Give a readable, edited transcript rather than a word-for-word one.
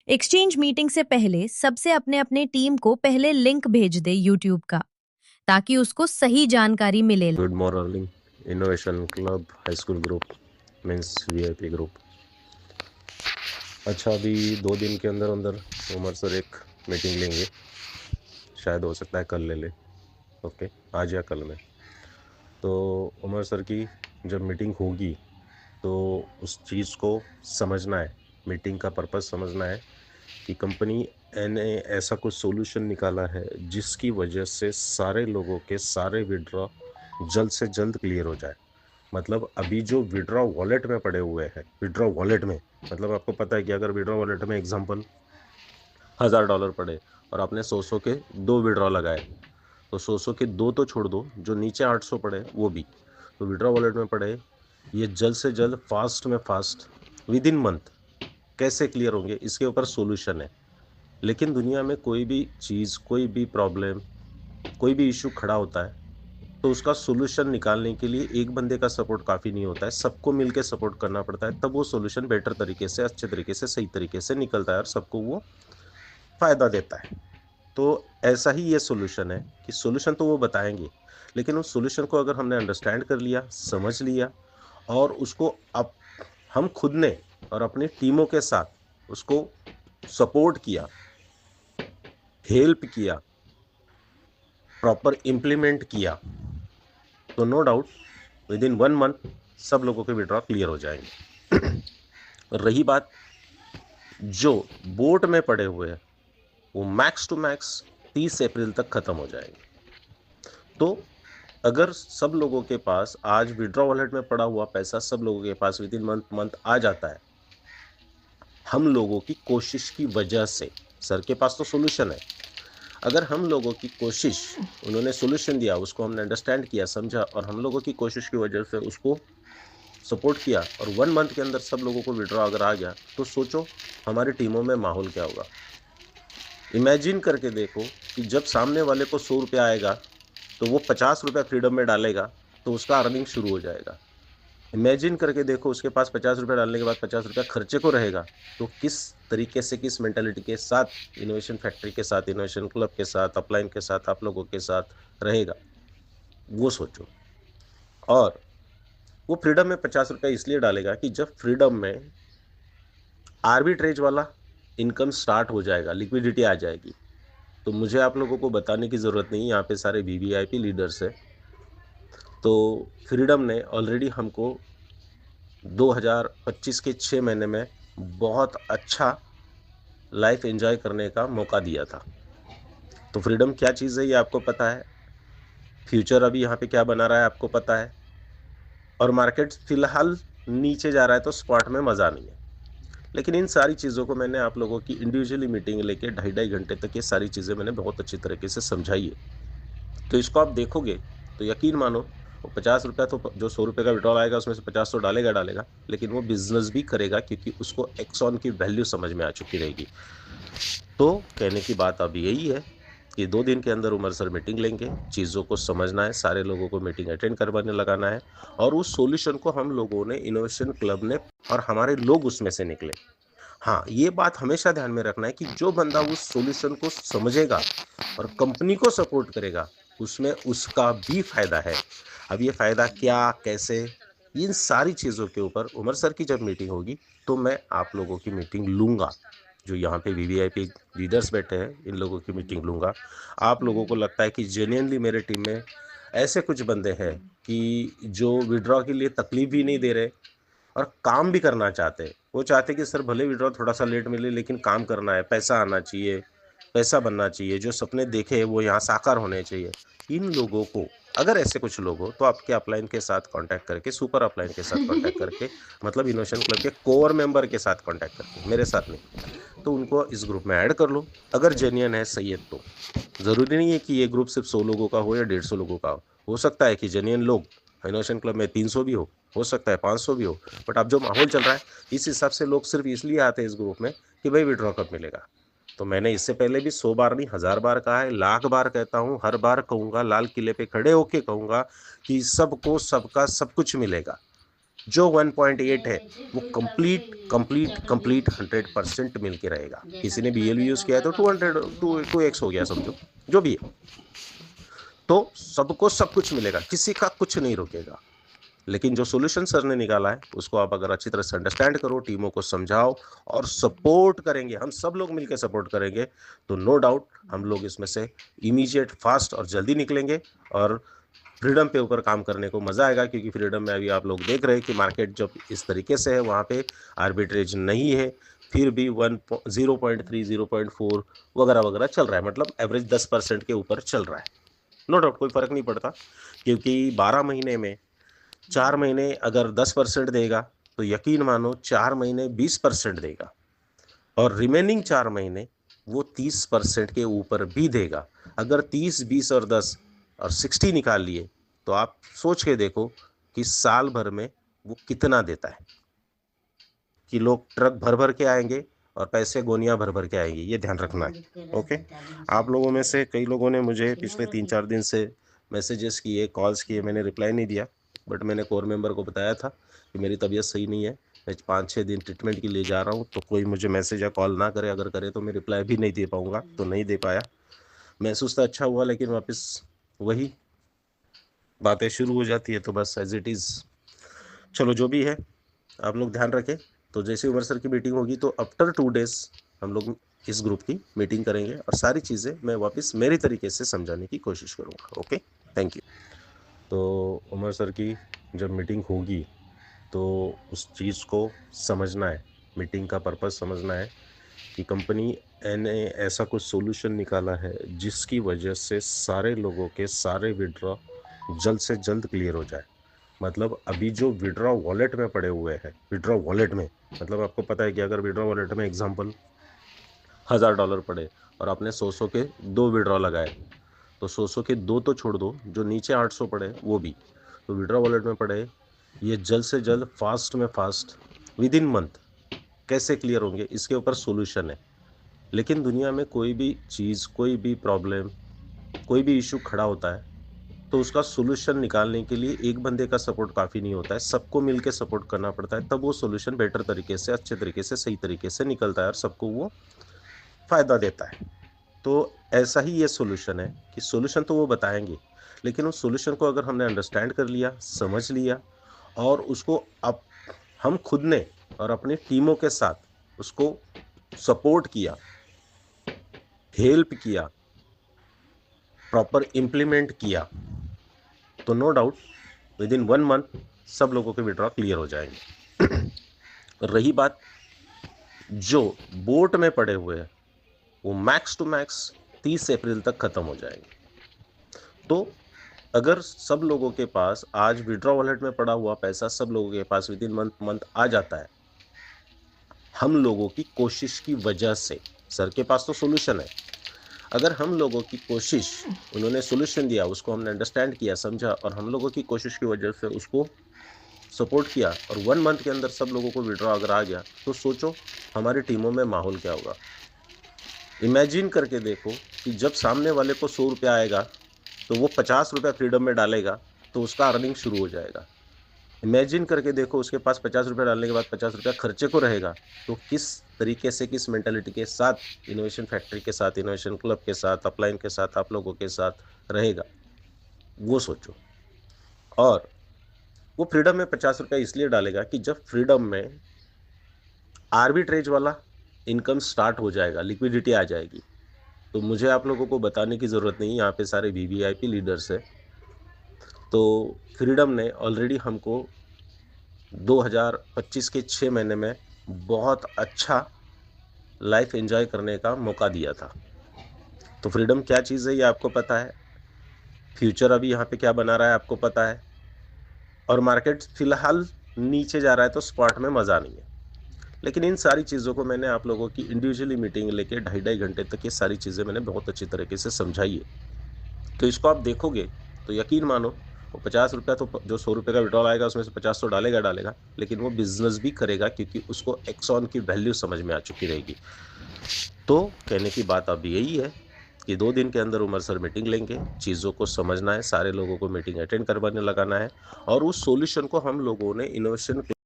Exchange meeting से पहले सबसे अपने अपने टीम को पहले लिंक भेज दे यूट्यूब का, ताकि उसको सही जानकारी मिले। Good morning. Innovation club high school group means VIP group. अच्छा, अभी 2 दिन के अंदर अंदर उमर सर एक मीटिंग लेंगे। शायद हो सकता है कल ले ले। ओके, आज या कल में। तो उमर सर की जब मीटिंग होगी तो उस चीज़ को समझना है, मीटिंग का पर्पस समझना है कि कंपनी ने ऐसा कुछ सॉल्यूशन निकाला है जिसकी वजह से सारे लोगों के सारे विड्रॉ जल्द से जल्द क्लियर हो जाए। मतलब अभी जो विड्रॉ वॉलेट में पड़े हुए हैं, विड्रॉ वॉलेट में मतलब आपको पता है कि अगर विड्रॉ वॉलेट में एग्जांपल $1000 पड़े और आपने 100 के 2 विड्रॉ लगाए, तो 100 के 2 तो छोड़ दो, जो नीचे 800 पड़े वो भी तो विड्रॉ वॉलेट में पड़े। ये जल्द से जल्द फास्ट में फास्ट विद इन मंथ कैसे क्लियर होंगे, इसके ऊपर सोल्यूशन है। लेकिन दुनिया में कोई भी चीज़, कोई भी प्रॉब्लम, कोई भी इशू खड़ा होता है तो उसका सोल्यूशन निकालने के लिए एक बंदे का सपोर्ट काफ़ी नहीं होता है, सबको मिलकर सपोर्ट करना पड़ता है, तब वो सोल्यूशन बेटर तरीके से, अच्छे तरीके से, सही तरीके से निकलता है और सबको वो फ़ायदा देता है। तो ऐसा ही ये सोल्यूशन है कि सोल्यूशन तो वो बताएंगे, लेकिन उस सोल्यूशन को अगर हमने अंडरस्टैंड कर लिया, समझ लिया और उसको अब हम खुद ने और अपनी टीमों के साथ उसको सपोर्ट किया, हेल्प किया, प्रॉपर इम्प्लीमेंट किया, तो no doubt within 1 month सब लोगों के विड्रॉ क्लियर हो जाएंगे। रही बात जो बोट में पड़े हुए हैं, वो मैक्स टू मैक्स 30 अप्रैल तक खत्म हो जाएंगे। तो अगर सब लोगों के पास आज विड्रॉ वॉलेट में पड़ा हुआ पैसा सब लोगों के पास विद इन मंथ आ जाता है, हम लोगों की कोशिश की वजह से, सर के पास तो सोल्यूशन है, अगर हम लोगों की कोशिश, उन्होंने सोल्यूशन दिया, उसको हमने अंडरस्टैंड किया, समझा और हम लोगों की कोशिश की वजह से उसको सपोर्ट किया और 1 मंथ के अंदर सब लोगों को विड्रॉ अगर आ गया, तो सोचो हमारी टीमों में माहौल क्या होगा। इमेजिन करके देखो कि जब सामने वाले को 100 रुपया आएगा तो वो 50 रुपया फ्रीडम में डालेगा तो उसका अर्निंग शुरू हो जाएगा। इमेजिन करके देखो उसके पास 50 रुपया डालने के बाद 50 रुपया खर्चे को रहेगा, तो किस तरीके से, किस मेंटालिटी के साथ इनोवेशन फैक्ट्री के साथ, इनोवेशन क्लब के साथ, अपलाइन के साथ, आप लोगों के साथ रहेगा, वो सोचो। और वो फ्रीडम में 50 रुपया इसलिए डालेगा कि जब फ्रीडम में आर्बिट्रेज वाला इनकम स्टार्ट हो जाएगा, लिक्विडिटी आ जाएगी, तो मुझे आप लोगों को बताने की ज़रूरत नहीं, यहाँ पे सारे वीवीआईपी लीडर्स हैं। तो फ्रीडम ने ऑलरेडी हमको 2025 के 6 महीने में बहुत अच्छा लाइफ एंजॉय करने का मौका दिया था। तो फ्रीडम क्या चीज़ है ये आपको पता है, फ्यूचर अभी यहाँ पे क्या बना रहा है आपको पता है, और मार्केट फिलहाल नीचे जा रहा है तो स्पॉट में मज़ा नहीं है। लेकिन इन सारी चीज़ों को मैंने आप लोगों की इंडिविजुअली मीटिंग लेके 2.5 घंटे तक ये सारी चीज़ें मैंने बहुत अच्छी तरीके से समझाई है। तो इसको आप देखोगे तो यकीन मानो, वो 50 रुपया तो जो 100 रुपये का विड्रॉल आएगा उसमें से 50 तो डालेगा, लेकिन वो बिजनेस भी करेगा क्योंकि उसको एक्सॉन की वैल्यू समझ में आ चुकी रहेगी। तो कहने की बात अब यही है कि 2 दिन के अंदर उमर सर मीटिंग लेंगे, चीज़ों को समझना है, सारे लोगों को मीटिंग अटेंड करवाने लगाना है और उस सॉल्यूशन को हम लोगों ने, इनोवेशन क्लब ने और हमारे लोग उसमें से निकले। हाँ, ये बात हमेशा ध्यान में रखना है कि जो बंदा उस सॉल्यूशन को समझेगा और कंपनी को सपोर्ट करेगा, उसमें उसका भी फायदा है। अब ये फायदा क्या, कैसे, इन सारी चीज़ों के ऊपर उमर सर की जब मीटिंग होगी तो मैं आप लोगों की मीटिंग लूँगा। जो यहाँ पे वीवीआईपी लीडर्स बैठे हैं, इन लोगों की मीटिंग लूँगा। आप लोगों को लगता है कि जेन्युइनली मेरे टीम में ऐसे कुछ बंदे हैं कि जो विड्रॉ के लिए तकलीफ भी नहीं दे रहे और काम भी करना चाहते हैं। वो चाहते कि सर भले विड्रॉ थोड़ा सा लेट मिले लेकिन काम करना है, पैसा आना चाहिए, पैसा बनना चाहिए, जो सपने देखे वो यहाँ साकार होने चाहिए। इन लोगों को, अगर ऐसे कुछ लोग हो तो आपके अपलाइन के साथ कांटेक्ट करके, सुपर अपलाइन के साथ कांटेक्ट करके, मतलब इनोवेशन क्लब के कोर मेंबर के साथ कांटेक्ट करके, मेरे साथ नहीं, तो उनको इस ग्रुप में ऐड कर लो। अगर जेन्युइन है, सही है, तो ज़रूरी नहीं है कि ये ग्रुप सिर्फ 100 लोगों का हो या 150 लोगों का हो सकता है कि जेन्युइन लोग इनोवेशन क्लब में 300 भी हो सकता है 500 भी हो। बट अब जो माहौल चल रहा है इस हिसाब से लोग सिर्फ इसलिए आते हैं इस ग्रुप में कि भाई विड्रॉ कब मिलेगा। तो मैंने इससे पहले भी 100 बार नहीं, 1000 बार कहा है, लाख बार कहता हूँ, हर बार कहूँगा, लाल किले पे खड़े होके कहूँगा कि सबको सबका सब कुछ मिलेगा। जो 1.8 है वो कंप्लीट कंप्लीट कंप्लीट 100% मिल के रहेगा। किसी ने BLV यूज किया है तो 2x हो गया समझो, जो भी है। तो सबको सब कुछ मिलेगा, किसी का कुछ नहीं रुकेगा। लेकिन जो सॉल्यूशन सर ने निकाला है उसको आप अगर अच्छी तरह से अंडरस्टैंड करो, टीमों को समझाओ और सपोर्ट करेंगे, हम सब लोग मिलकर सपोर्ट करेंगे, तो नो डाउट हम लोग इसमें से इमीडिएट, फास्ट और जल्दी निकलेंगे और फ्रीडम पे ऊपर काम करने को मजा आएगा। क्योंकि फ्रीडम में अभी आप लोग देख रहे हैं कि मार्केट जब इस तरीके से है वहाँ पे आर्बिट्रेज नहीं है, फिर भी 0.3 0.4 वगैरह वगैरह चल रहा है, मतलब एवरेज 10% के ऊपर चल रहा है। नो डाउट कोई फर्क नहीं पड़ता, क्योंकि 12 महीने में 4 महीने अगर 10% देगा तो यकीन मानो 4 महीने 20% देगा, और रिमेनिंग 4 महीने वो 30% के ऊपर भी देगा। अगर 30, 20 और 10 और 60 निकाल लिए तो आप सोच के देखो कि साल भर में वो कितना देता है। कि लोग ट्रक भर भर के आएंगे और पैसे गोनियां भर भर के आएंगे, ये ध्यान रखना है। ओके, आप लोगों में से कई लोगों ने मुझे पिछले 3-4 दिन से मैसेजेस किए, कॉल्स किए, मैंने रिप्लाई नहीं दिया, बट मैंने कोर मेंबर को बताया था कि मेरी तबीयत सही नहीं है, मैं 5-6 दिन ट्रीटमेंट के लिए जा रहा हूँ, तो कोई मुझे मैसेज या कॉल ना करे, अगर करे तो मैं रिप्लाई भी नहीं दे पाऊँगा, तो नहीं दे पाया। महसूस तो अच्छा हुआ, लेकिन वापस वही बातें शुरू हो जाती है, तो बस एज इट इज़। चलो जो भी है, आप लोग ध्यान रखें। तो जैसे उमर सर की मीटिंग होगी तो आफ्टर 2 डेज हम लोग इस ग्रुप की मीटिंग करेंगे और सारी चीज़ें मैं वापस मेरी तरीके से समझाने की कोशिश करूँगा। Okay, thank you. तो उमर सर की जब मीटिंग होगी तो उस चीज़ को समझना है, मीटिंग का पर्पज़ समझना है कि कंपनी ने ऐसा कुछ सॉल्यूशन निकाला है जिसकी वजह से सारे लोगों के सारे विड्रॉ जल्द से जल्द क्लियर हो जाए। मतलब अभी जो विड्रॉ वॉलेट में पड़े हुए हैं, विड्रॉ वॉलेट में, मतलब आपको पता है कि अगर विड्रॉ वॉलेट में एग्जांपल $1000 पड़े और आपने 100 के 2 विड्रॉ लगाए, तो 100 के 2 तो छोड़ दो, जो नीचे 800 पड़े वो भी, तो विड्रॉ वॉलेट में पड़े, ये जल्द से जल्द फास्ट में फास्ट विद इन मंथ कैसे क्लियर होंगे, इसके ऊपर सोल्यूशन है। लेकिन दुनिया में कोई भी चीज़, कोई भी प्रॉब्लम, कोई भी इशू खड़ा होता है तो उसका सोल्यूशन निकालने के लिए एक बंदे का सपोर्ट काफ़ी नहीं होता है, सबको मिलके सपोर्ट करना पड़ता है, तब वो सोल्यूशन बेटर तरीके से, अच्छे तरीके से, सही तरीके से निकलता है और सबको वो फ़ायदा देता है। तो ऐसा ही ये सोल्यूशन है कि सोल्यूशन तो वो बताएंगे, लेकिन उस सोल्यूशन को अगर हमने अंडरस्टैंड कर लिया, समझ लिया और उसको अब हम खुद ने और अपनी टीमों के साथ उसको सपोर्ट किया, हेल्प किया, प्रॉपर इम्प्लीमेंट किया, तो no doubt within 1 month सब लोगों के विड्रॉ क्लियर हो जाएंगे। रही बात जो बोट में पड़े हुए हैं, वो मैक्स टू मैक्स 30 अप्रैल तक खत्म हो जाएंगे। तो अगर सब लोगों के पास आज विड्रॉ वॉलेट में पड़ा हुआ पैसा सब लोगों के पास विद इन मंथ आ जाता है, हम लोगों की कोशिश की वजह से, सर के पास तो सोल्यूशन है, अगर हम लोगों की कोशिश, उन्होंने सोल्यूशन दिया, उसको हमने अंडरस्टैंड किया, समझा और हम लोगों की कोशिश की वजह से उसको सपोर्ट किया और 1 मंथ के अंदर सब लोगों को विड्रॉ अगर आ गया, तो सोचो हमारी टीमों में माहौल क्या होगा। इमेजिन करके देखो कि जब सामने वाले को 100 रुपया आएगा तो वो 50 रुपया फ्रीडम में डालेगा तो उसका अर्निंग शुरू हो जाएगा। इमेजिन करके देखो उसके पास 50 रुपया डालने के बाद 50 रुपया खर्चे को रहेगा, तो किस तरीके से, किस मेंटालिटी के साथ इनोवेशन फैक्ट्री के साथ, इनोवेशन क्लब के साथ, अपलाइन के साथ, आप लोगों के साथ रहेगा, वो सोचो। और वो फ्रीडम में 50 रुपया इसलिए डालेगा कि जब फ्रीडम में आर्बिट्रेज वाला इनकम स्टार्ट हो जाएगा, लिक्विडिटी आ जाएगी, तो मुझे आप लोगों को बताने की ज़रूरत नहीं, यहाँ पे सारे VVIP लीडर्स है। तो फ्रीडम ने ऑलरेडी हमको 2025 के 6 महीने में बहुत अच्छा लाइफ एंजॉय करने का मौका दिया था। तो फ्रीडम क्या चीज़ है ये आपको पता है, फ्यूचर अभी यहाँ पे क्या बना रहा है आपको पता है, और मार्केट फिलहाल नीचे जा रहा है तो स्पॉट में मज़ा नहीं है। लेकिन इन सारी चीज़ों को मैंने आप लोगों की इंडिविजुअली मीटिंग लेके 2.5 घंटे तक ये सारी चीज़ें मैंने बहुत अच्छी तरीके से समझाई है। तो इसको आप देखोगे तो यकीन मानो वो 50 रुपया, तो जो 100 रुपये का विड्रॉल आएगा उसमें से 50 तो डालेगा, लेकिन वो बिजनेस भी करेगा क्योंकि उसको एक्सॉन की वैल्यू समझ में आ चुकी रहेगी। तो कहने की बात अब यही है कि 2 दिन के अंदर उमर सर मीटिंग लेंगे, चीज़ों को समझना है, सारे लोगों को मीटिंग अटेंड करवाने लगाना है और उस सॉल्यूशन को हम लोगों ने इनोवेशन